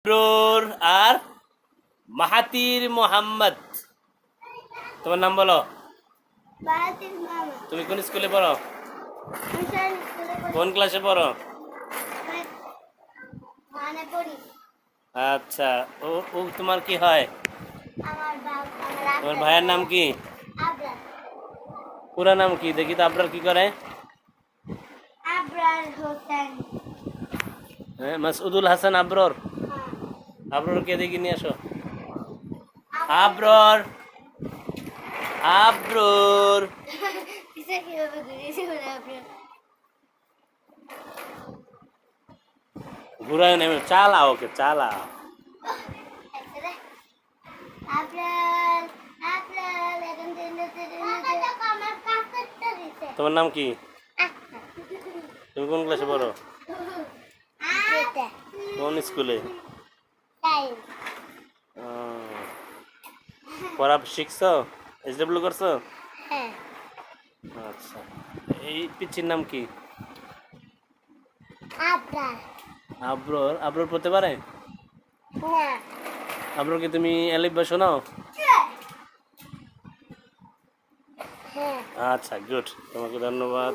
আবরুর আর Mahathir Mohammad. তোমার নাম বলো। বাহাতির মামা। তুমি কোন স্কুলে পড়ো? কোন ক্লাসে পড়ো? মানে পড়ি। আচ্ছা, ও ও তোমার কি হয়? তোমার ভাইয়ের নাম কি? আবরার। পুরা নাম কি দেখি তো? আবরার কি করে? আবরার হোসেন। হ্যাঁ, মাসউদুল হাসান আবরর। আবরর কে দেখি নিয়ে আসো। আবরর, আবরর। কিসে কিভাবে ঘুরিয়েছে বলে আপনার? ঘুরায় নেমে চালাও, ওকে চালাও। আবরার, আবরার, এখন আমার কাকুরটা দিছে। তোমার নাম কি? তুমি কোন ক্লাসে পড়ো? কোন স্কুলে? পড়া শিখছো? এসডব্লিউ করছো? হ্যাঁ। আচ্ছা, এই পিচ্চির নাম কি? আবরার। আবরর। আবরর পড়তে পারে? না। আবররকে তুমি এলিফ বা শোনাও? হ্যাঁ। আচ্ছা, গুড, তোমাকে ধন্যবাদ।